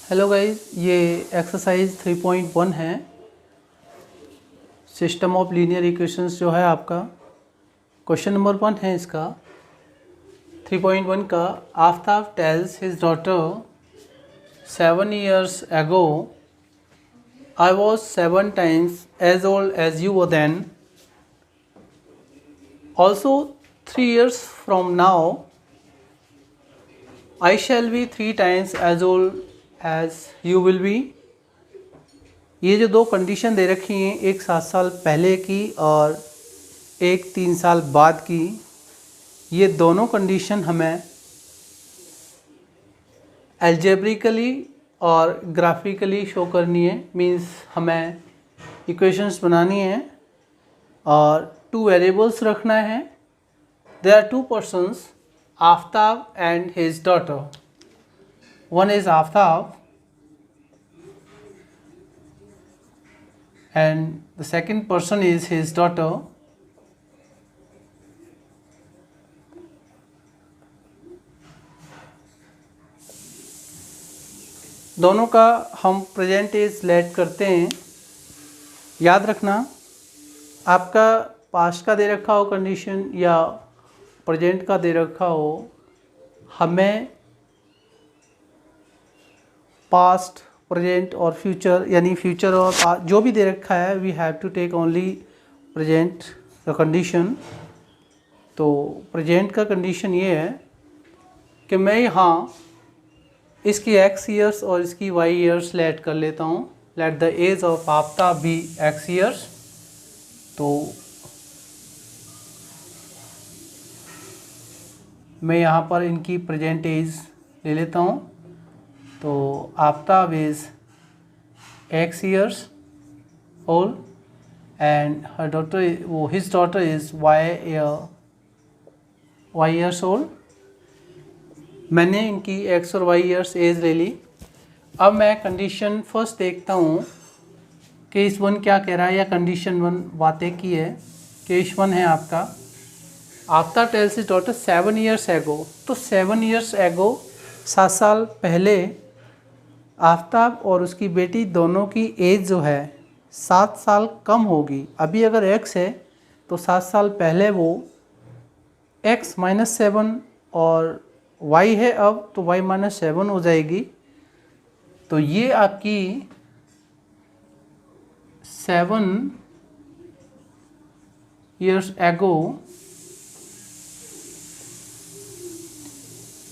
Hello guys, ये exercise 3.1 है। System of linear equations जो है आपका क्वेश्चन नंबर 1 है इसका 3.1 का। Aftab tales his daughter 7 years ago I was 7 times as old as you were then. Also 3 years from now I shall be 3 times as old as you will be. ये जो दो condition दे रखी हैं, एक 7 साल पहले की और एक 3 साल बाद की, ये दोनों कंडीशन हमें एल्जेब्रिकली और ग्राफिकली शो करनी है। मींस हमें इक्वेशंस बनानी है और 2 वेरिएबल्स रखना है। There are 2 persons, Aftab and his daughter. One is Aftab and the second person is his daughter. दोनों का हम प्रेजेंट एज लेट करते हैं। याद रखना, आपका पास्ट का दे रखा हो कंडीशन या प्रेजेंट का दे रखा हो, हमें पास्ट, प्रेजेंट और फ्यूचर, यानी फ्यूचर और जो भी दे रखा है, we have to take only present का कंडीशन। तो प्रेजेंट का कंडीशन ये है कि मैं यहाँ इसकी x ईयर्स और इसकी y ईयर्स लेट कर लेता हूँ। Let the age of Aftab be x years. तो मैं यहाँ पर इनकी प्रेजेंट एज ले लेता हूँ। तो Aftab is x years old and her daughter, his daughter is y years old. मैंने इनकी x और y years एज ले ली। अब मैं कंडीशन फर्स्ट देखता हूँ केस 1 क्या कह रहा है, या कंडीशन 1 बातें की है। केस 1 है आपका, Aftab tales his daughter 7 years ago। तो 7 years ago 7 साल पहले आफ्ताब और उसकी बेटी दोनों की एज जो है 7 साल कम होगी। अभी अगर x है तो 7 साल पहले वो x -7 और y है अब, तो y -7 हो जाएगी। तो ये आपकी 7 years ago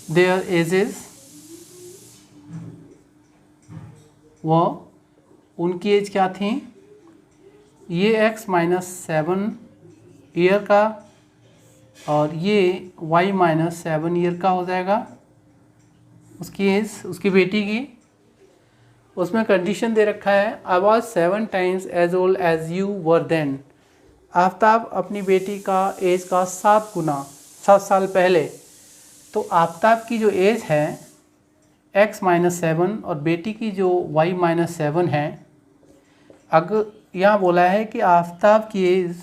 their ages, वो उनकी एज क्या थी, ये x -7 ईयर का और ये y -7 ईयर का हो जाएगा उसकी एज, उसकी बेटी की। उसमें कंडीशन दे रखा है I was 7 times as old as you were then। Aftab अपनी बेटी का एज का 7 गुना 7 साल पहले। तो आफ्ताब की जो एज है x -7 और बेटी की जो y -7 है। अगर यहाँ बोला है कि आफ्ताब की एज,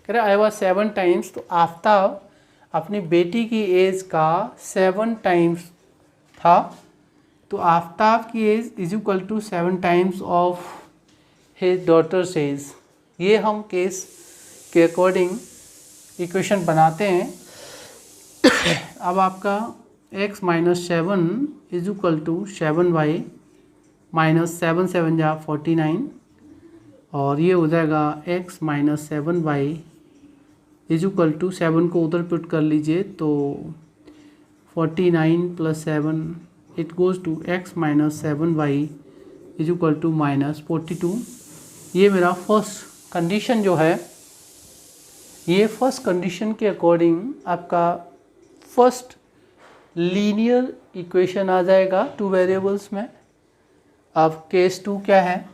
कह रहे आई वॉज 7 times, तो आफ्ताब अपनी बेटी की एज का 7 times था। तो आफ्ताब की age is equal to 7 times of his daughter's age. ये हम केस के अकॉर्डिंग इक्वेशन बनाते हैं। अब आपका x -7 is equal to 7y -7 7 जा 49, और ये हो जाएगा x -7y is equal to 7 को उधर पुट कर लीजिए तो 49 + 7 it goes to x -7y is equal to -42। ये मेरा फर्स्ट कंडीशन जो है, ये फर्स्ट कंडीशन के अकॉर्डिंग आपका फर्स्ट लीनियर इक्वेशन आ जाएगा 2 वेरिएबल्स में। अब केस 2 क्या है,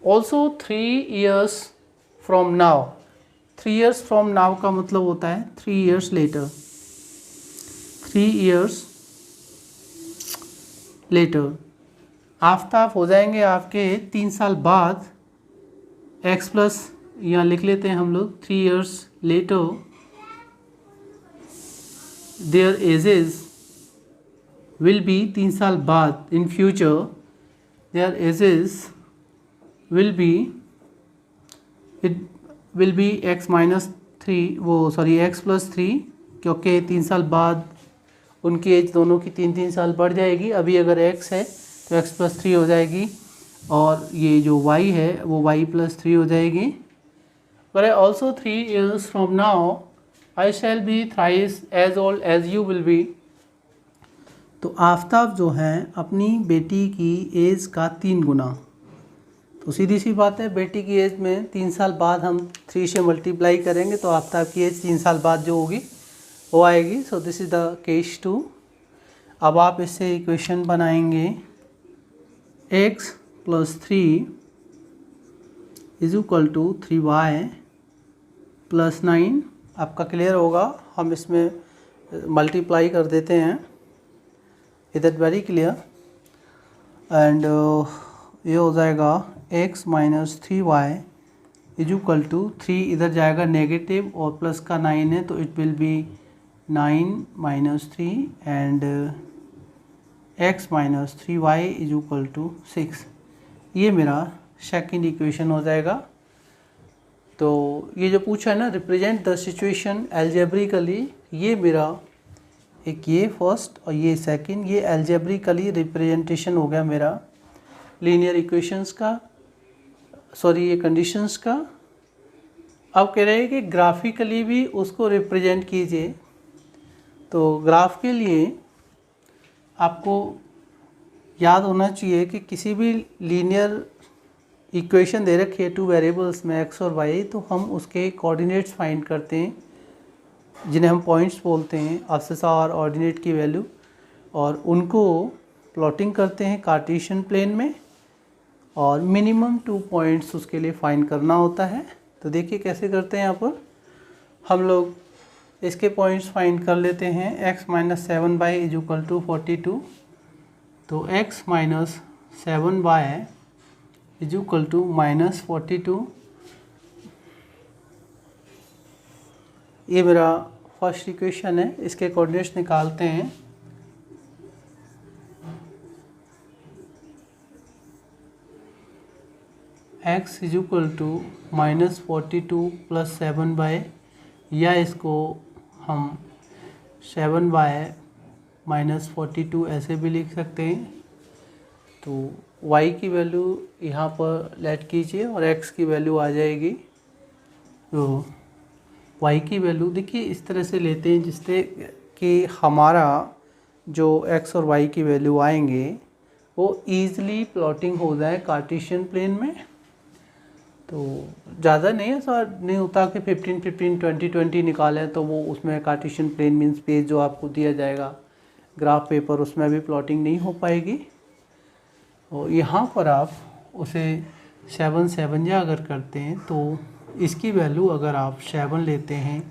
also 3 years from now. 3 years from now का मतलब होता है 3 years later. 3 years later Aftab हो जाएंगे आपके 3 साल बाद। x प्लस यहाँ लिख लेते हैं हम लोग 3 years later their ages will be 3 साल बाद in future their ages will be it will be x minus three x plus three, क्योंकि 3 साल बाद उनकी एज दोनों की 3-3 साल बढ़ जाएगी। अभी अगर x है तो x प्लस थ्री हो जाएगी और ये जो y है वो y प्लस थ्री हो जाएगी। पर also 3 years from now I shall be thrice as old as you will be. तो आफ्ताब जो है अपनी बेटी की एज का 3 गुना, तो सीधी सी बात है बेटी की एज में 3 साल बाद हम 3 से मल्टीप्लाई करेंगे तो आफ्ताब की एज 3 साल बाद जो होगी वो आएगी। So this is the case 2। अब आप इससे इक्वेशन बनाएंगे x plus three is equal to 3y plus 9। आपका क्लियर होगा, हम इसमें मल्टीप्लाई कर देते हैं। Is that very clear? And ये हो जाएगा x minus 3y is equal to 3, इधर जाएगा नेगेटिव और प्लस का 9 है तो it will be 9 minus 3 and x minus 3y is equal to 6। ये मेरा सेकंड इक्वेशन हो जाएगा। तो ये जो पूछा है ना रिप्रेजेंट द सिचुएशन एल्जेब्रिकली, ये मेरा एक ये फर्स्ट और ये सेकंड, ये एल्जेब्रिकली रिप्रेजेंटेशन हो गया मेरा लीनियर इक्वेशंस का, सॉरी ये कंडीशंस का। अब कह रहे हैं कि ग्राफिकली भी उसको रिप्रेजेंट कीजिए। तो ग्राफ के लिए आपको याद होना चाहिए कि किसी भी लीनियर इक्वेशन दे रखी है 2 वेरिएबल्स में x और y, तो हम उसके कोऑर्डिनेट्स फाइंड करते हैं जिन्हें हम पॉइंट्स बोलते हैं, एक्सिस और ऑर्डिनेट की वैल्यू, और उनको प्लॉटिंग करते हैं कार्टेशियन प्लेन में और मिनिमम 2 पॉइंट्स उसके लिए फाइंड करना होता है। तो देखिए कैसे करते हैं। यहाँ पर हम लोग इसके पॉइंट्स फाइंड कर लेते हैं। x minus 7y is equal to 42, तो x minus 7y is equal to minus 42। ये मेरा फर्स्ट इक्वेशन है, इसके कोऑर्डिनेट्स निकालते हैं। x is equal to minus 42 plus 7y, या इसको हम 7y माइनस 42 ऐसे भी लिख सकते हैं। तो y की वैल्यू यहाँ पर लेट कीजिए और x की वैल्यू आ जाएगी। तो y की वैल्यू देखिए इस तरह से लेते हैं जिससे कि हमारा जो x और y की वैल्यू आएंगे वो ईज़िली प्लॉटिंग हो जाए कार्टेशियन प्लेन में। तो ज़्यादा नहीं ऐसा नहीं होता कि 15 15 20 20 निकालें तो वो उसमें कार्टेशियन प्लेन मीन्स पेज जो आपको दिया जाएगा ग्राफ पेपर, उसमें भी प्लॉटिंग नहीं हो पाएगी। और यहाँ पर आप उसे 7 7 या अगर करते हैं तो इसकी वैल्यू अगर आप 7 लेते हैं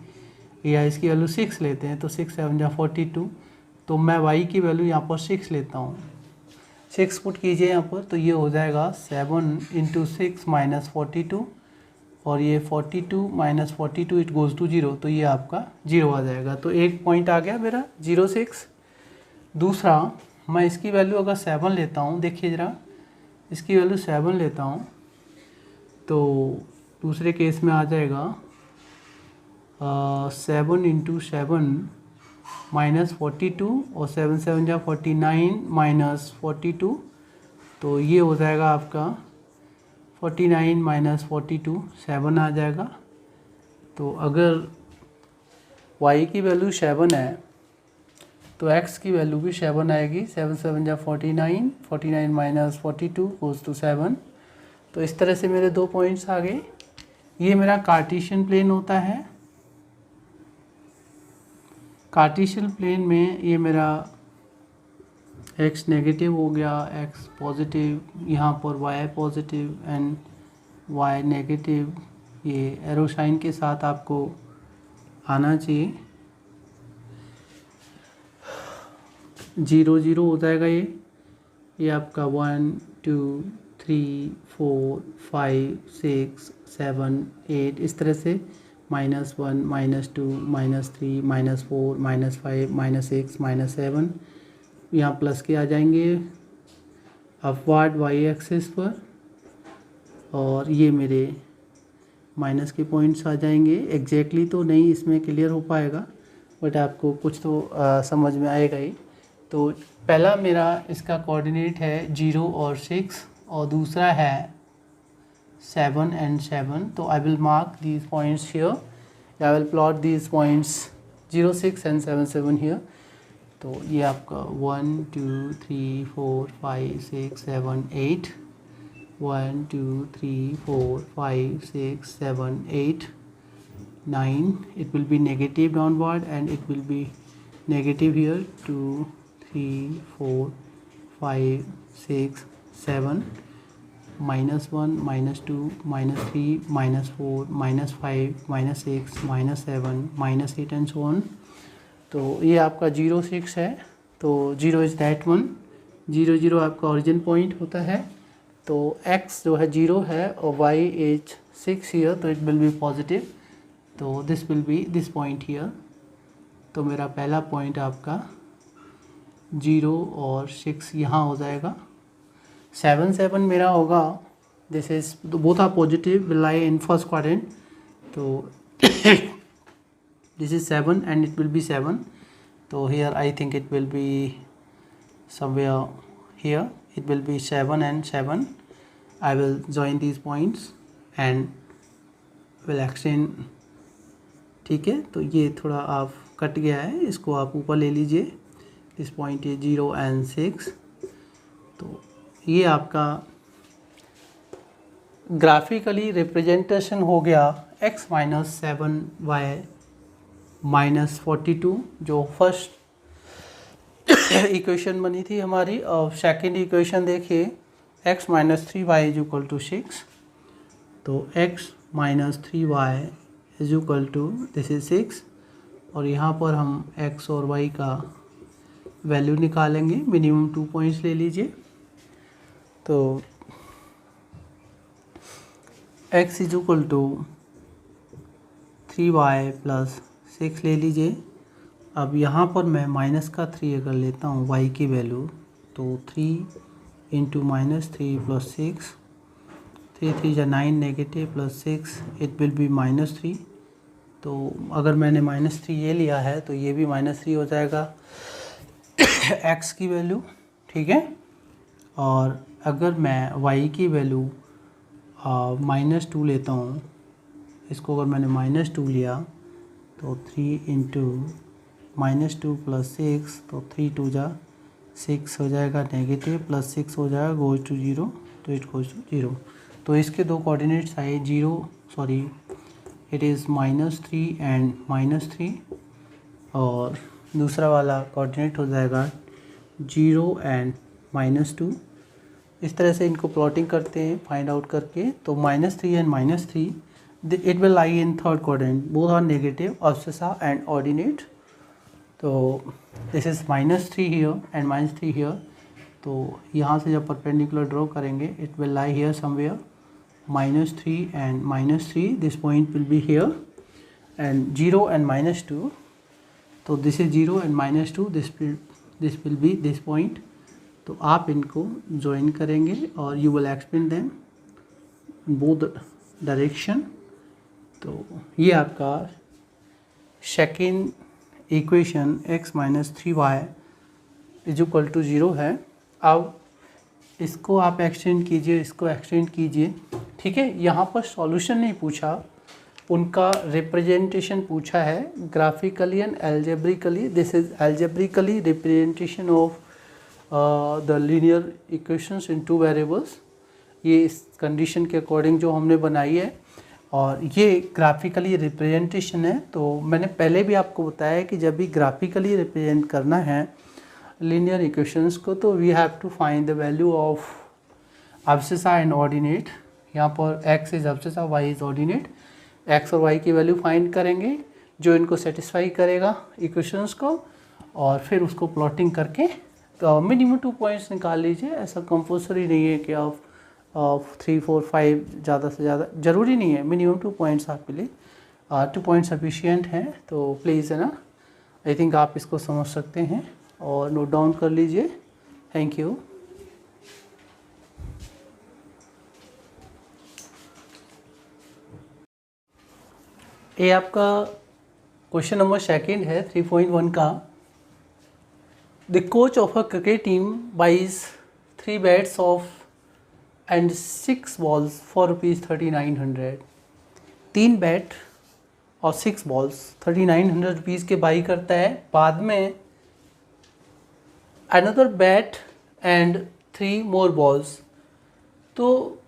या इसकी वैल्यू 6 लेते हैं तो 6 7 या 42। तो मैं y की वैल्यू यहाँ पर 6 लेता हूँ, 6 पुट कीजिए यहाँ पर, तो ये हो जाएगा 7 इंटू 6 माइनस 42, और ये 42 माइनस 42 इट गोज़ टू 0, तो ये आपका 0 आ जाएगा। तो एक पॉइंट आ गया मेरा 0 6। दूसरा मैं इसकी वैल्यू अगर 7 लेता हूँ, देखिए ज़रा इसकी वैल्यू 7 लेता हूँ तो दूसरे केस में आ जाएगा 7 इंटू 7 माइनस 42 और 7 7 जा 49 माइनस 42, तो ये हो जाएगा आपका 49 माइनस 42 7 आ जाएगा। तो अगर y की वैल्यू 7 है तो x की वैल्यू भी 7 आएगी। 7 7 जा 49, 49 माइनस 42 गोज़ टू 7। तो इस तरह से मेरे 2 पॉइंट्स आ गए। ये मेरा कार्टेशियन प्लेन होता है। कार्टेशियन प्लेन में ये मेरा x नेगेटिव हो गया, x पॉजिटिव, यहाँ पर y positive and y negative. ये एरो साइन के साथ आपको आना चाहिए। 0 0 हो जाएगा ये आपका 1 2 3 4 5 6 7 8 इस तरह से -1 -2 -3 -4 -5 -6 -7 यहाँ प्लस के आ जाएंगे अपवर्ड वाई एक्सिस पर, और ये मेरे माइनस के पॉइंट्स आ जाएंगे। एग्जैक्टली तो नहीं इसमें क्लियर हो पाएगा, बट आपको कुछ तो समझ में आएगा ही। तो पहला मेरा इसका कोऑर्डिनेट है 0 और 6, और दूसरा है 7 and 7। तो I will mark these points here, I will plot these points 0 6 and 7 7 here. तो ये आपका 1 2 3 4 5 6 7 8, 1 2 3 4 5 6 7 8 9, it will be negative downward and it will be negative here 2 3 4 5 6 7, -1 -2 -3 -4 -5 -6 -7 -8 and so on। तो ये आपका 0 6 है, तो 0 इज़ दैट वन, 0 0 आपका ओरिजिन पॉइंट होता है। तो x जो है 0 है और y इज 6 हियर, तो इट विल बी पॉजिटिव, तो this will be this point here. तो मेरा पहला पॉइंट आपका 0 और 6 यहाँ हो जाएगा। 7 7 मेरा होगा, this is both are positive, will lie in first quadrant. तो this is 7 and it will be 7, so here I think it will be somewhere here, it will be 7 and 7। I will join these points and will extend, ठीक है। तो ये थोड़ा आप cut गया है, इसको आप ऊपर ले लीजिए, इस पॉइंट है 0 and 6। तो ये आपका ग्राफिकली रिप्रेजेंटेशन हो गया x - 7y -42, जो फर्स्ट इक्वेशन बनी थी हमारी। और सेकंड इक्वेशन देखिए, x - 3y = 6, तो x - 3y = दिस इज 6, और यहाँ पर हम x और y का वैल्यू निकालेंगे। मिनिमम 2 पॉइंट्स ले लीजिए। तो x = 3y + 6 ले लीजिए। अब यहाँ पर मैं माइनस का 3 अगर लेता हूँ y की वैल्यू, तो 3 × -3 + 6, 3 3 = 9 नेगेटिव +6, इट विल बी -3। तो अगर मैंने -3 ये लिया है तो ये भी -3 हो जाएगा x की वैल्यू, ठीक है। और अगर मैं y की वैल्यू -2 लेता हूँ, इसको अगर मैंने -2 लिया तो 3 × -2 + 6, तो 3 2 = 6 हो जाएगा, नेगेटिव +6 हो जाएगा, गोज टू 0, तो इट गोज टू 0। तो इसके दो कोऑर्डिनेट्स आए 0, सॉरी इट इज़ -3 एंड -3, और दूसरा वाला कोऑर्डिनेट हो जाएगा 0 एंड -2। इस तरह से इनको प्लॉटिंग करते हैं फाइंड आउट करके। तो -3 and -3, it will lie in third quadrant, both are negative, abscissa and ordinate। तो this is -3 here and -3 here। तो यहाँ से जब परपेंडिकुलर ड्रॉ करेंगे, it will lie here somewhere, -3 and -3, this point will be here, and 0 and -2, तो this is 0 and -2, this will be this point। तो आप इनको ज्वाइन करेंगे और you will expand them in both direction। तो ये आपका सेकेंड इक्वेशन x - 3y = 0 है। अब इसको आप एक्सटेंड कीजिए, इसको एक्सटेंड कीजिए, ठीक है। यहाँ पर सॉल्यूशन नहीं पूछा, उनका रिप्रेजेंटेशन पूछा है, graphically and algebraically. This is algebraically representation of the linear equations in 2 variables. ये इस कंडीशन के अकॉर्डिंग जो हमने बनाई है, और ये ग्राफिकली रिप्रेजेंटेशन है। तो मैंने पहले भी आपको बताया कि जब भी ग्राफिकली रिप्रेजेंट करना है लीनियर इक्वेशंस को, तो we have to find the value of abscissa and ordinate. यहाँ पर x is abscissa, y is ordinate. x और y की वैल्यू फाइंड करेंगे जो इनको सेटिस्फाई करेगा इक्वेशंस को, और फिर उसको प्लॉटिंग करके तो मिनिमम 2 पॉइंट्स निकाल लीजिए। ऐसा कंपल्सरी नहीं है कि आप 3 4 5 ज़्यादा से ज़्यादा ज़रूरी नहीं है, मिनिमम 2 पॉइंट्स आपके लिए 2 पॉइंट सफिशिएंट हैं, तो प्लीज़ है ना, आई थिंक आप इसको समझ सकते हैं और नोट डाउन कर लीजिए। Thank you. ये आपका क्वेश्चन नंबर सेकंड है 3.1 का। The coach of a cricket team buys 3 bats of and 6 balls for ₹3900। 3 bat और 6 बॉल्स 3900 रुपीज़ के बाई करता है। बाद में another bat and 3 more balls, तो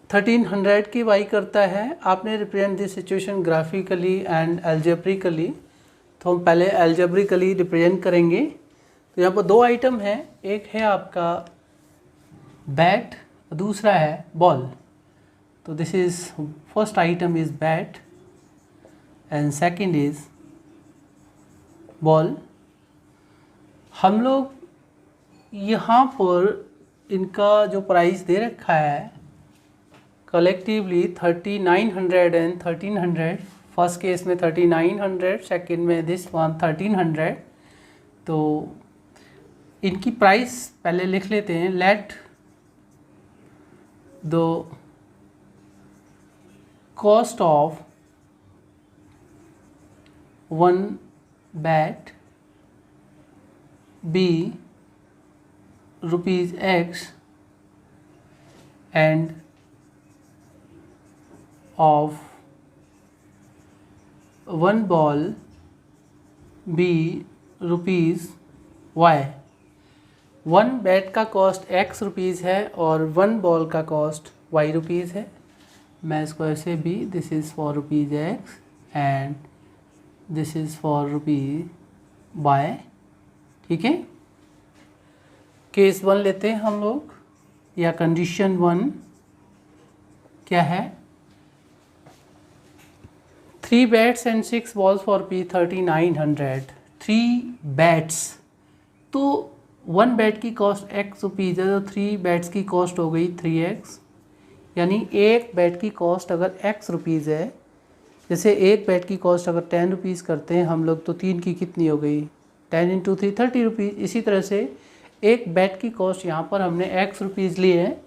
1300 की बाई करता है। आपने represent this situation graphically and algebraically, तो हम पहले एल्जेब्रिकली रिप्रेजेंट करेंगे। तो यहाँ पर 2 आइटम हैं, एक है आपका बैट, दूसरा है बॉल। तो this is first item is bat and second is ball. हम लोग यहाँ पर इनका जो प्राइस दे रखा है कलेक्टिवली 3900 एंड 1300। फर्स्ट केस में 3900, सेकेंड में दिस वन 1300। तो इनकी प्राइस पहले लिख लेते हैं। Let the cost of one bat be ₹X and of one ball be ₹Y। One bat का कॉस्ट X रुपीज़ है और वन बॉल का कॉस्ट Y रुपीज़ है। मैं इसको ऐसे भी, this is for ₹X and this is for ₹Y। ठीक है, केस 1 लेते हैं हम लोग, या कंडीशन 1 क्या है? 3 bats and 6 balls for ₹3900। 3 bats, तो 1 बैट की कॉस्ट X रुपीज़ है, तो 3 बैट्स की कॉस्ट हो गई 3X। यानी एक बैट की कॉस्ट अगर X रुपीज़ है, जैसे एक बैट की कॉस्ट अगर 10 रुपीज़ करते हैं हम लोग, तो 3 की कितनी हो गई? 10 × 3 30 रुपीज़। इसी तरह से एक बैट की कॉस्ट यहाँ पर हमने X रुपीज़ लिए हैं,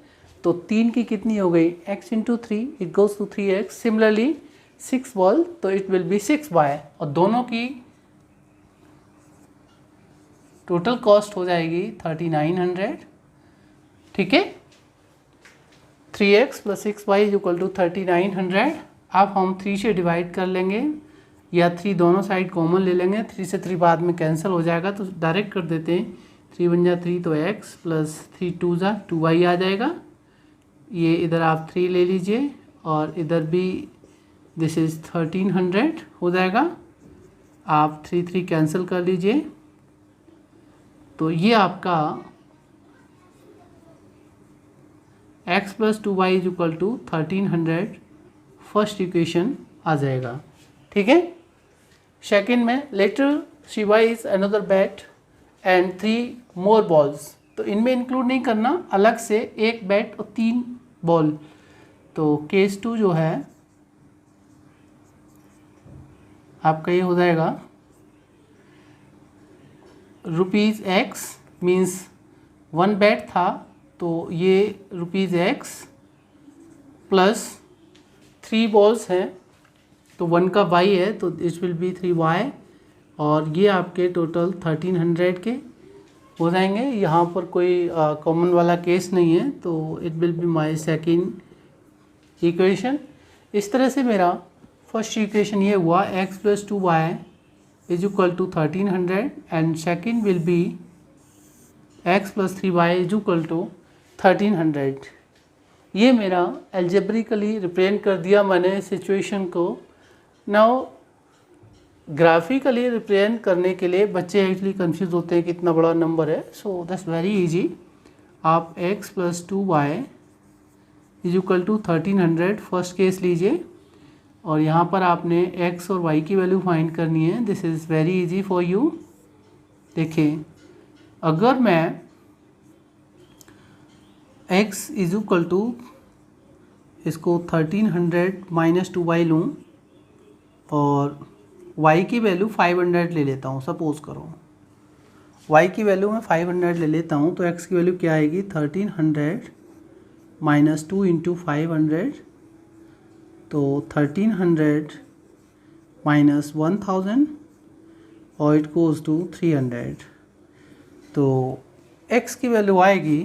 तो 3 की कितनी हो गई? X × 3, it goes to 3X। Similarly 6 ball, तो इट विल बी 6Y, और दोनों की टोटल कॉस्ट हो जाएगी 3900। ठीक है, 3X + 6Y = 3900। अब हम 3 से डिवाइड कर लेंगे, या 3 दोनों साइड कॉमन ले लेंगे। 3 से 3 बाद में कैंसिल हो जाएगा, तो डायरेक्ट कर देते हैं। 3 × 1 = 3, तो X + 3 × 2 = 2Y आ जाएगा। ये इधर आप 3 ले लीजिए और इधर भी दिस इज़ 1300 हो जाएगा। आप 3 3 कैंसिल कर लीजिए, तो ये आपका X + 2Y = 1300 फर्स्ट इक्वेशन आ जाएगा। ठीक है, सेकेंड में later she buys another bat and 3 more balls, तो इनमें इंक्लूड नहीं करना, अलग से एक बैट और 3 बॉल। तो केस 2 जो है आपका ये हो जाएगा ₹X मीन्स 1 बैट था, तो ये ₹X प्लस 3 बॉल्स हैं, तो 1 का Y है, तो इट विल बी 3Y, और ये आपके टोटल 1300 के हो जाएंगे। यहाँ पर कोई कॉमन वाला केस नहीं है, तो it will be my second equation. इस तरह से मेरा फर्स्ट इक्वेशन ये हुआ, X + 2Y = 1300 and second will be X + 3Y = 1300। ये मेरा एल्जेब्रिकली रिप्रेजेंट कर दिया मैंने सिचुएशन को। नाउ ग्राफिकली रिप्रेजेंट करने के लिए बच्चे एक्चुअली कंफ्यूज होते हैं कि इतना बड़ा नंबर है, सो दैट्स वेरी इजी। आप X + 2Y = 1300 फर्स्ट केस लीजिए, और यहाँ पर आपने X और Y की वैल्यू फाइंड करनी है। This is very easy for you. देखिए, अगर मैं X = इसको 1300 - 2Y लूँ, और y की वैल्यू 500 ले लेता हूँ, सपोज़ करो y की वैल्यू मैं 500 ले लेता हूँ, तो x की वैल्यू क्या आएगी 1300 माइनस 2 इंटू 500, तो 1300 माइनस 1000 और इट गोज़ टू 300, तो x की वैल्यू आएगी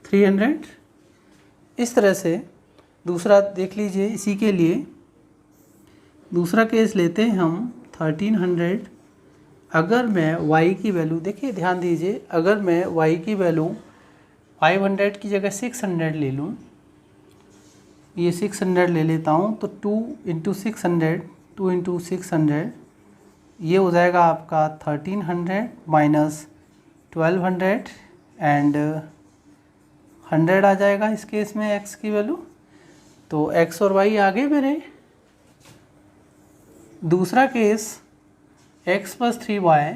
300। इस तरह से दूसरा देख लीजिए, इसी के लिए दूसरा केस लेते हैं हम 1300। अगर मैं y की वैल्यू, देखिए ध्यान दीजिए, अगर मैं y की वैल्यू 500 की जगह 600 ले लूँ, ये 600 ले लेता हूँ, तो 2 इंटू 600 ये हो जाएगा आपका 1300 माइनस 1200 एंड 100 आ जाएगा इस केस में x की वैल्यू। तो x और y आ गए मेरे। दूसरा case x plus 3y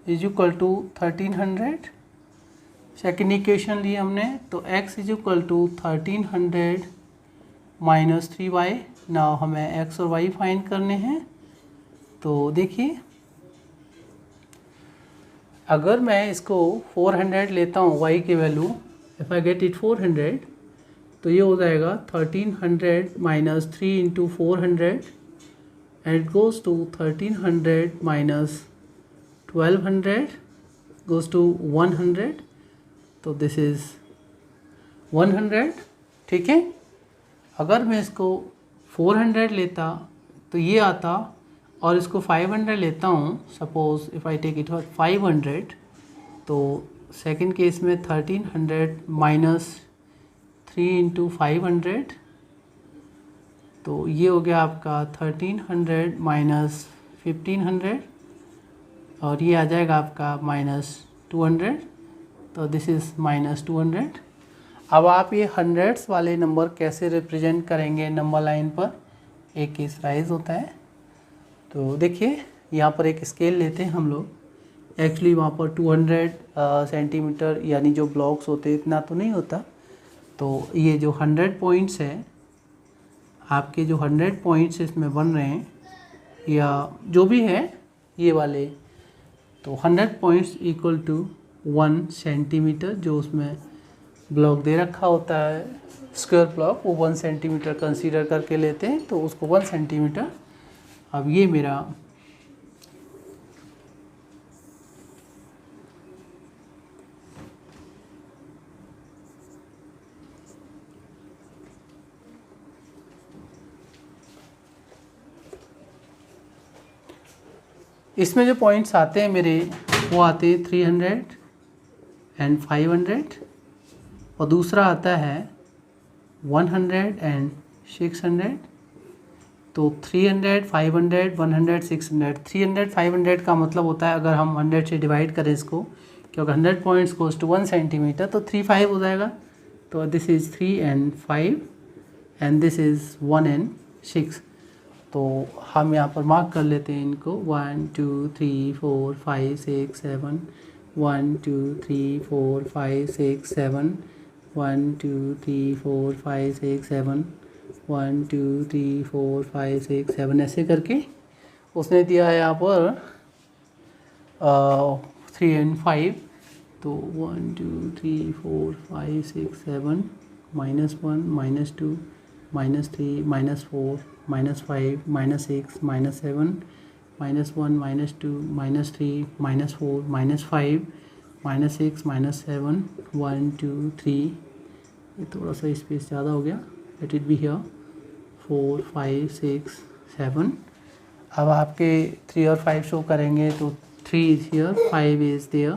is equal to 1300। Second equation ली हमने, तो x is equal to 1300 minus 3y। Now हमें x और y फाइंड करने हैं। तो देखिए, अगर मैं इसको 400 लेता हूँ y की value, if I get it 400, तो ये हो जाएगा 1300 माइनस 3 into 400 and it goes to 1300 minus 1200 goes to 100, तो दिस इज़ 100। ठीक है, अगर मैं इसको 400 लेता तो ये आता, और इसको 500 लेता हूँ, suppose if I take it 500, तो सेकंड केस में 1300 माइनस 3 इंटू 500, तो ये हो गया आपका 1300 माइनस 1500 और ये आ जाएगा आपका माइनस 200, तो दिस इज़ माइनस 200। अब आप ये हंड्रेड्स वाले नंबर कैसे रिप्रेजेंट करेंगे नंबर लाइन पर, एक केस राइज होता है। तो देखिए, यहाँ पर एक स्केल लेते हैं हम लोग। एक्चुअली वहाँ पर 200 सेंटीमीटर यानी जो ब्लॉक्स होते हैं इतना तो नहीं होता। तो ये जो 100 पॉइंट्स है, आपके जो 100 पॉइंट्स इसमें बन रहे हैं या जो भी है ये वाले, तो 100 पॉइंट्स इक्वल टू 1 सेंटीमीटर। जो उसमें ब्लॉक दे रखा होता है स्क्वायर ब्लॉक, वो 1 सेंटीमीटर कंसीडर करके लेते हैं, तो उसको 1 सेंटीमीटर। अब ये मेरा इसमें जो पॉइंट्स आते हैं मेरे, वो आते हैं 300 एंड 500, और दूसरा आता है 100 एंड 600। तो 300, 500, 100, 600। 300, 500 का मतलब होता है, अगर हम 100 से डिवाइड करें इसको, क्योंकि 100 पॉइंट्स गोज़ टू 1 सेंटीमीटर, तो 3 5 हो जाएगा। तो this is 3 and 5 and this is 1 and 6। तो हम यहाँ पर मार्क कर लेते हैं इनको, 1 2 3 4 5 6 7, 1 2 3 4 5 6 7, 1 2 3 4 5 6 7, 1 2 3 4 5 6 7, ऐसे करके उसने दिया है यहाँ पर 3 एंड 5। तो 1 2 3 4 5 6 7, -1 -2 -3 -4 -5 -6 -7 -1 -2 -3 -4 -5 -6 -7 1 2 3, ये थोड़ा सा स्पेस ज़्यादा हो गया, लेट इट बी हियर, 4 5 6 7। अब आपके 3 और 5 शो करेंगे, तो 3 इज़ हियर, 5 इज़ देयर,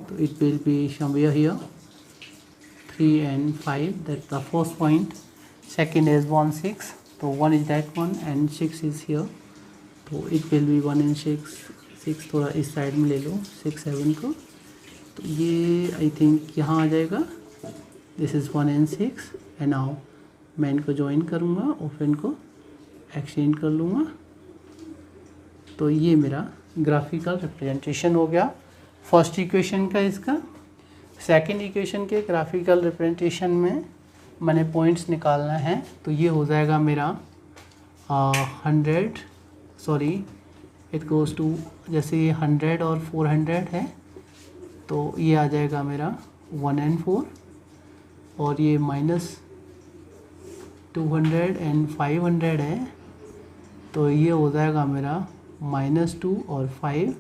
तो it will be somewhere here, 3 and 5, that's the first point. Second is 1 6, तो 1 is that one and 6 is here, तो it will be 1 and 6। 6 थोड़ा इस साइड में ले लो, 6 7 को, तो ये आई थिंक यहाँ आ जाएगा। This is 1 and 6 and now मैं इनको ज्वाइन करूँगा और फिर इनको एक्सचेंज कर लूँगा। तो ये मेरा ग्राफिकल रिप्रेजेंटेशन हो गया फर्स्ट इक्वेशन का। इसका सेकंड इक्वेशन के ग्राफिकल रिप्रेजेंटेशन में मैंने पॉइंट्स निकालना है, तो ये हो जाएगा मेरा 100, सॉरी इट गोज़ टू, जैसे ये 100 और 400 है तो ये आ जाएगा मेरा 1 and 4, और ये -200 and 500 है तो ये हो जाएगा मेरा -2 और 5।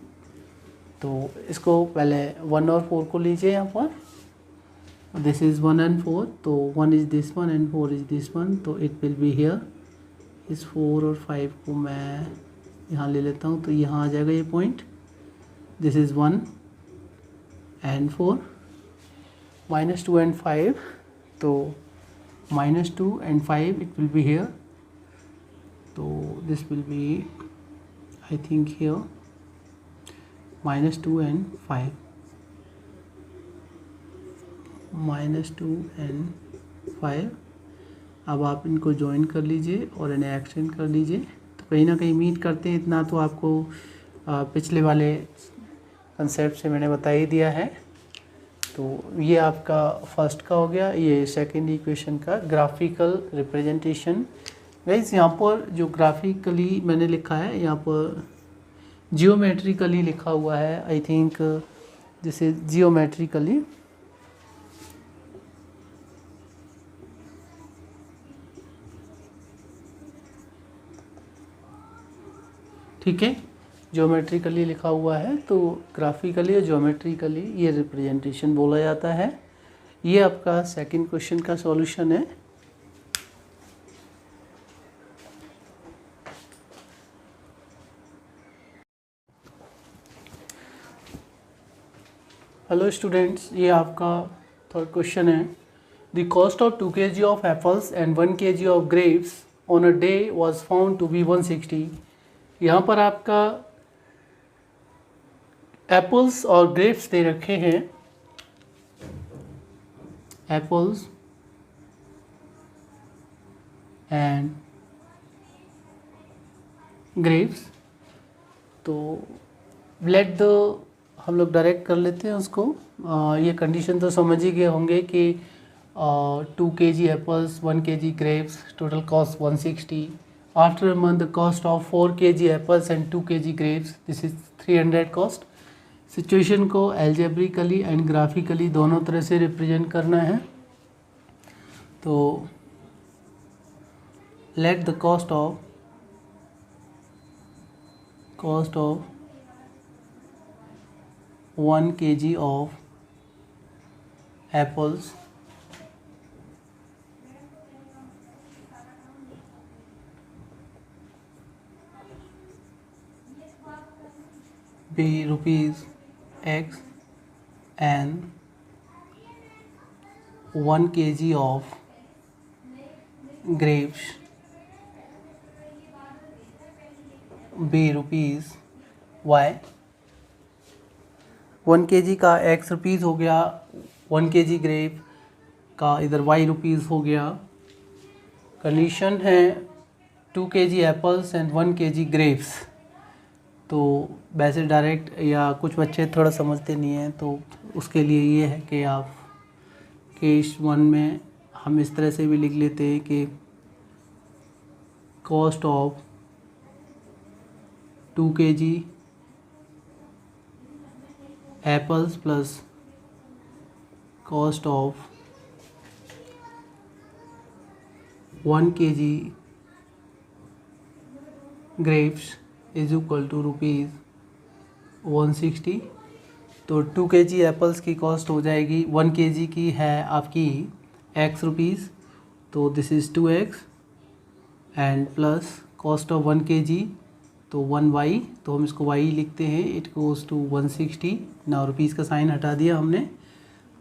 तो इसको पहले 1 और 4 को लीजिए यहाँ पर, दिस इज़ 1 and 4, तो 1 is this one and 4 is this one, तो इट विल बी हियर। इस 4 और 5 को मैं यहाँ ले लेता हूँ, तो यहाँ आ जाएगा ये point. This is 1 and 4, -2 and 5, तो -2 and 5 it will be here, so this will be I think here -2 and 5, -2 and 5। अब आप इनको ज्वाइन कर लीजिए और इन्हें एक्सटेंड कर लीजिए, तो कहीं ना कहीं मीट करते हैं, इतना तो आपको पिछले वाले कंसेप्ट से मैंने बता ही दिया है। तो ये आपका फर्स्ट का हो गया, ये सेकंड इक्वेशन का ग्राफिकल रिप्रेजेंटेशन। गाइस यहाँ पर जो ग्राफिकली मैंने लिखा है, यहाँ पर जियोमेट्रिकली लिखा हुआ है, I think this is geometrically, ठीक है, ज्योमेट्रिकली लिखा हुआ है, तो ग्राफिकली और ज्योमेट्रिकली ये रिप्रेजेंटेशन बोला जाता है। ये आपका सेकंड क्वेश्चन का सॉल्यूशन है। हेलो स्टूडेंट्स, ये आपका थर्ड क्वेश्चन है। The cost of 2 kg of apples and 1 kg of grapes on a day was found to be 160। यहाँ पर आपका एप्पल्स और ग्रेप्स दे रखे हैं, एप्पल्स एंड ग्रेप्स। तो लेट द, हम लोग डायरेक्ट कर लेते हैं उसको। ये कंडीशन तो समझ ही गए होंगे कि 2 kg apples 1 kg grapes, total cost 160। After a month the cost of 4 kg apples and 2 kg grapes, this is 300 cost. Situation को एल्जेब्रिकली एंड ग्राफिकली दोनों तरह से रिप्रेजेंट करना है। तो late the cost of 1 kg of apples be rupees X and 1 kg of grapes be rupees Y। 1 kg का X rupees हो गया, 1 kg ग्रेप का इधर Y रुपीज़ हो गया। कंडीशन है 2 kg apples and 1 kg grapes. तो वैसे डायरेक्ट, या कुछ बच्चे थोड़ा समझते नहीं हैं, तो उसके लिए ये है कि आप केस 1 में हम इस तरह से भी लिख लेते हैं कि cost of 2 kg apples plus cost of 1 kg grapes is equal to rupees 160। तो 2 kg एप्पल्स की कॉस्ट हो जाएगी, 1 kg की है आपकी X रुपीज़, तो this is 2X and plus cost of 1 kg तो 1Y, तो हम इसको Y लिखते हैं, इट गोज़ टू 160। ना रुपीज़ का साइन हटा दिया हमने,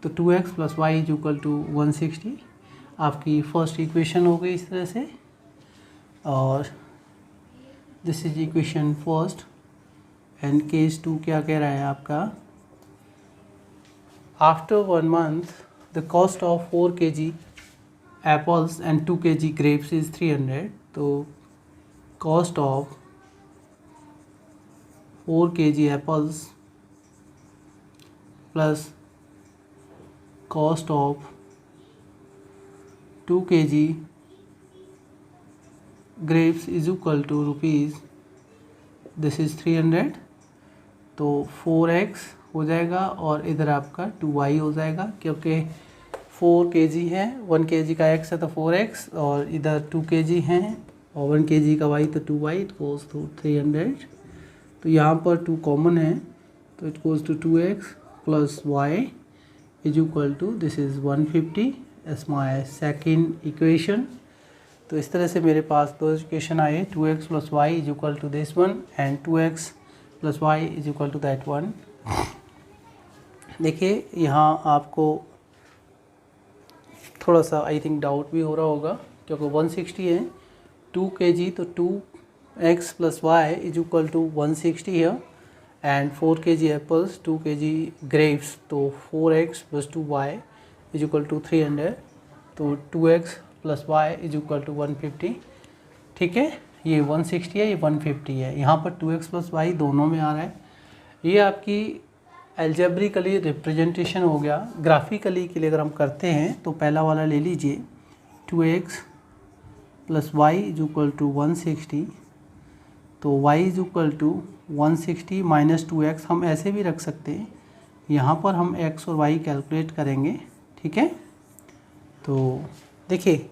तो 2X plus Y is equal to 160। आपकी फर्स्ट इक्वेशन हो गई इस तरह से, और this is equation first. And case 2 क्या कह रहा है आपका, after 1 month the cost of 4 kg apples and 2 kg grapes is 300। तो cost of 4 kg apples plus cost of 2 kg grapes is equal to rupees, this is 300, तो 4x हो जाएगा और इधर आपका 2y हो जाएगा, क्योंकि 4 kg है, 1 kg का x है तो 4x, और इधर 2 kg है और 1 kg का y तो 2y, इट गोज़ टू 300। तो यहाँ पर 2 कॉमन है तो it goes to 2x plus y is equal to, this is 150 as my second equation. तो इस तरह से मेरे पास दो इक्वेशन आए, 2x plus y is equal to this one and 2x plus y is equal to that one. देखिए यहाँ आपको थोड़ा सा आई थिंक डाउट भी हो रहा होगा, क्योंकि 160 है, 2 kg तो 2x plus y is equal to 160 है, and 4 kg apples, 2 kg grapes, तो 4x plus 2y is equal to 300, तो 2x plus y is equal to 150। ठीक है, ये 160 है, ये 150 है, यहाँ पर 2x प्लस वाई दोनों में आ रहा है। ये आपकी एल्जेब्रिकली रिप्रेजेंटेशन हो गया। ग्राफिकली के लिए अगर हम करते हैं तो पहला वाला ले लीजिए, 2x plus y is equal to 160, तो y is equal to 160 minus 2x, हम ऐसे भी रख सकते हैं, यहाँ पर हम x और y कैलकुलेट करेंगे। ठीक है, तो देखिए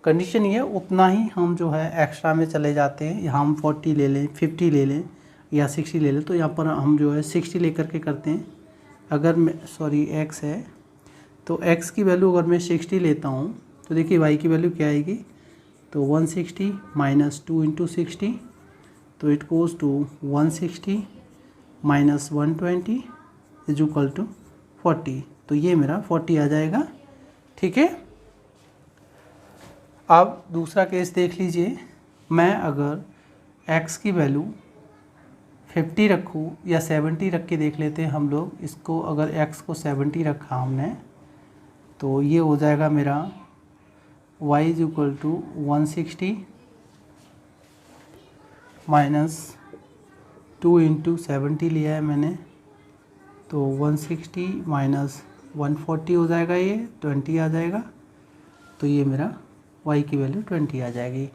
कंडीशन ये, उतना ही हम जो है एक्स्ट्रा में चले जाते हैं, यहाँ हम 40 ले लें, 50 ले लें या 60 ले लें, तो यहाँ पर हम जो है 60 लेकर के करते हैं। अगर मैं x है तो x की वैल्यू अगर मैं 60 लेता हूँ तो देखिए y की वैल्यू क्या आएगी, तो 160 माइनस 2 इंटू 60, तो it goes to 160 minus 120 is equal to 40, तो ये मेरा 40 आ जाएगा। ठीक है, अब दूसरा केस देख लीजिए, मैं अगर x की वैल्यू 50 रखूँ या 70 रख के देख लेते हैं हम लोग इसको, अगर x को 70 रखा हमने तो ये हो जाएगा मेरा y is equal to 160 minus 2 into 70 लिया है मैंने, तो 160 माइनस 140 हो जाएगा, ये 20 आ जाएगा, तो ये मेरा y की वैल्यू 20 आ जाएगी।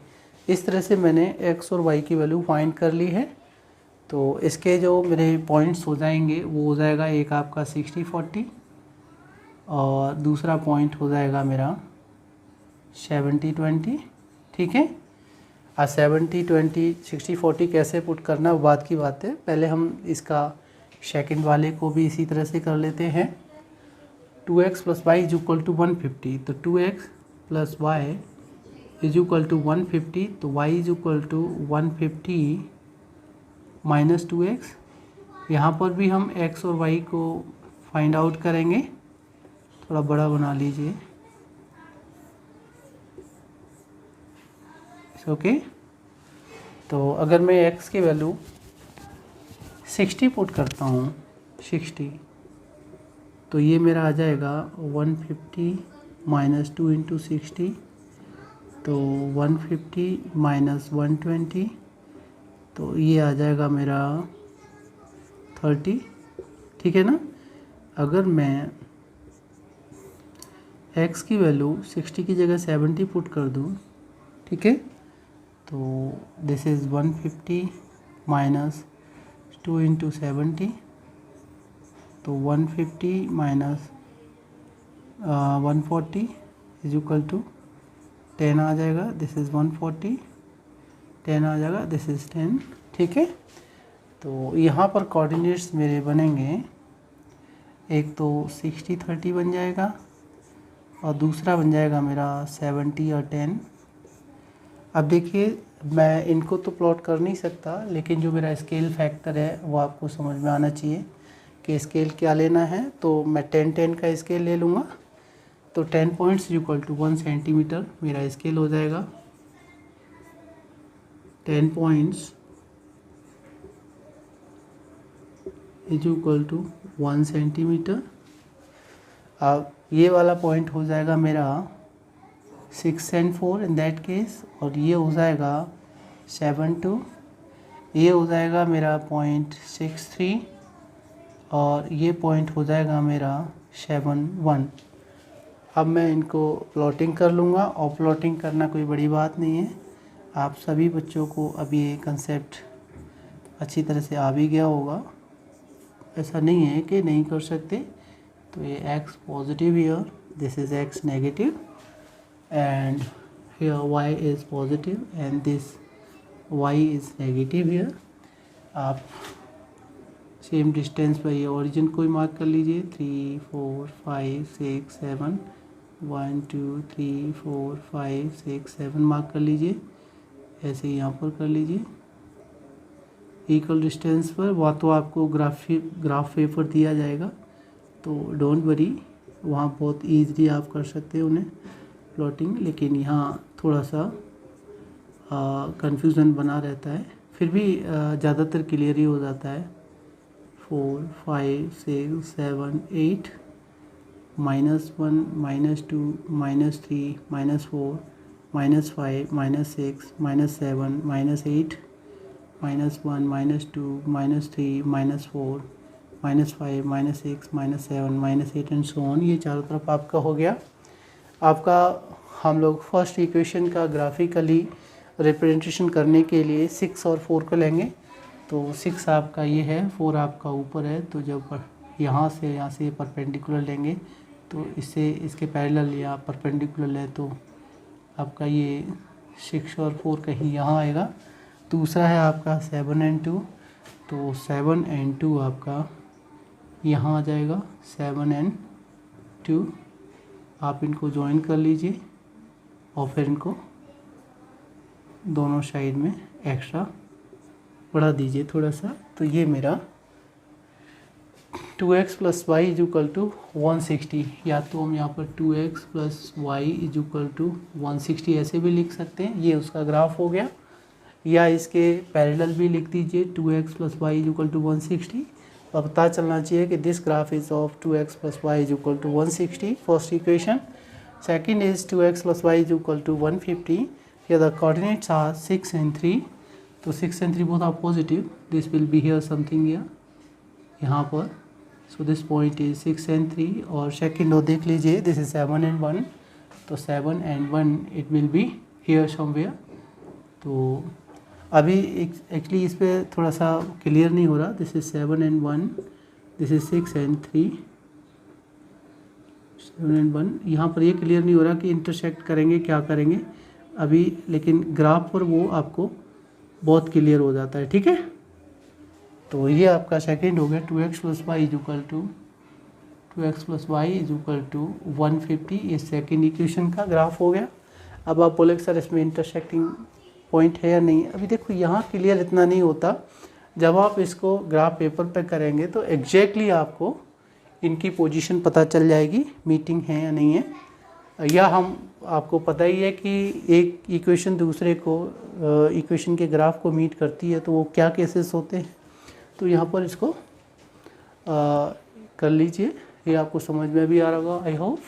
इस तरह से मैंने x और y की वैल्यू फाइंड कर ली है। तो इसके जो मेरे पॉइंट्स हो जाएंगे वो हो जाएगा, एक आपका 60-40 और दूसरा पॉइंट हो जाएगा मेरा 70-20। ठीक है, 70-20 60-40 कैसे पुट करना वो बात की बात है, पहले हम इसका सेकंड वाले को भी इसी तरह से कर लेते हैं। 2x plus y is equal to 150, तो 2x plus y is equal to 150, तो y is equal to 150 minus 2x। यहाँ पर भी हम x और y को फाइंड आउट करेंगे, थोड़ा बड़ा बना लीजिए, ओके। तो अगर मैं x की वैल्यू 60 पुट करता हूँ, 60, तो ये मेरा आ जाएगा 150 माइनस 2 इंटू 60, तो 150 माइनस 120, तो ये आ जाएगा मेरा 30। ठीक है ना, अगर मैं x की वैल्यू 60 की जगह 70 पुट कर दूँ, ठीक है, तो दिस इज़ 150 माइनस 2 इंटू 70, तो 150 माइनस 140 इज इक्वल टू 10 आ जाएगा, दिस इज़ 140, 10 आ जाएगा, दिस इज़ 10। ठीक है, तो यहाँ पर कोऑर्डिनेट्स मेरे बनेंगे, एक तो 60-30 बन जाएगा और दूसरा बन जाएगा मेरा 70 और 10। अब देखिए मैं इनको तो प्लॉट कर नहीं सकता, लेकिन जो मेरा स्केल फैक्टर है वो आपको समझ में आना चाहिए कि स्केल क्या लेना है। तो मैं 10-10 का स्केल ले लूँगा, तो 10 पॉइंट्स इक्वल टू 1 सेंटीमीटर मेरा स्केल हो जाएगा। 10 points is equal to 1 centimetre. अब ये वाला पॉइंट हो जाएगा मेरा 6 and 4 इन दैट केस, और ये हो जाएगा 7-2, ये हो जाएगा मेरा पॉइंट 6-3 और ये पॉइंट हो जाएगा मेरा 7-1। अब मैं इनको प्लॉटिंग कर लूँगा, और प्लॉटिंग करना कोई बड़ी बात नहीं है। आप सभी बच्चों को अब ये कंसेप्ट अच्छी तरह से आ भी गया होगा, ऐसा नहीं है कि नहीं कर सकते। तो ये x positive here, this is x negative, and here y is positive and this y is negative here. आप सेम डिस्टेंस पर ये ओरिजिन को ही मार्क कर लीजिए, 3 4 5 6 7, 1 2 3 4 5 6 7 मार्क कर लीजिए। ऐसे यहाँ पर कर लीजिए इक्वल डिस्टेंस पर। वहाँ तो आपको ग्राफ पेपर दिया जाएगा, तो डोंट वरी, वहाँ बहुत ईज़िली आप कर सकते हैं उन्हें प्लॉटिंग, लेकिन यहाँ थोड़ा सा कंफ्यूजन बना रहता है, फिर भी ज़्यादातर क्लियर ही हो जाता है। 4 5 6 7 8, -1 -2 -3 -4 -5 -6 -7 -8, -1 -2 -3 -4 -5 -6 -7 -8 एंड सो ऑन। ये चारों तरफ आपका हो गया। आपका हम लोग फर्स्ट इक्वेशन का ग्राफिकली रिप्रेजेंटेशन करने के लिए 6 और 4 को लेंगे। तो 6 आपका ये है, 4 आपका ऊपर है, तो जब यहाँ से परपेंडिकुलर लेंगे तो इससे इसके पैरेलल या परपेंडिकुलर लें तो आपका ये 6 और 4 कहीं यहाँ आएगा। दूसरा है आपका 7 and 2, तो 7 and 2 आपका यहाँ आ जाएगा, 7 and 2। आप इनको ज्वाइन कर लीजिए और फिर इनको दोनों साइड में एक्स्ट्रा बढ़ा दीजिए थोड़ा सा। तो ये मेरा 2x + y = 160, या तो हम यहाँ पर 2x + y = 160 ऐसे भी लिख सकते हैं, ये उसका ग्राफ हो गया। या इसके पैरेलल भी लिख दीजिए 2x + y = 160। अब पता चलना चाहिए कि this graph is of 2x + y = 160, first equation. Second is 2x + y = 150। Here the coordinates are 6 and 3, तो 6 and 3 both are positive, this will be here something here, यहाँ पर। So this point is 6 and 3, और second row देख लीजिए, this is 7 and 1, तो 7 and 1 it will be here somewhere। तो अभी actually इस पर थोड़ा सा क्लियर नहीं हो रहा, this is 7 and 1, this is 6 and 3, 7 and 1, यहाँ पर ये क्लियर नहीं हो रहा कि इंटरसेक्ट करेंगे क्या करेंगे अभी, लेकिन ग्राफ पर वो आपको बहुत क्लियर हो जाता है, ठीक है। तो ये आपका सेकंड हो गया, 2x + y = 150, ये सेकंड इक्वेशन का ग्राफ हो गया। अब आप बोले सर इसमें इंटरसेक्टिंग पॉइंट है या नहीं, अभी देखो यहाँ क्लियर इतना नहीं होता, जब आप इसको ग्राफ पेपर पे करेंगे तो एग्जैक्टली आपको इनकी पोजीशन पता चल जाएगी, मीटिंग है या नहीं है। या हम आपको पता ही है कि एक इक्वेशन दूसरे को इक्वेशन के ग्राफ को मीट करती है, तो वो क्या केसेस होते हैं, तो यहाँ पर इसको कर लीजिए। ये आपको समझ में भी आ रहा होगा, आई होप।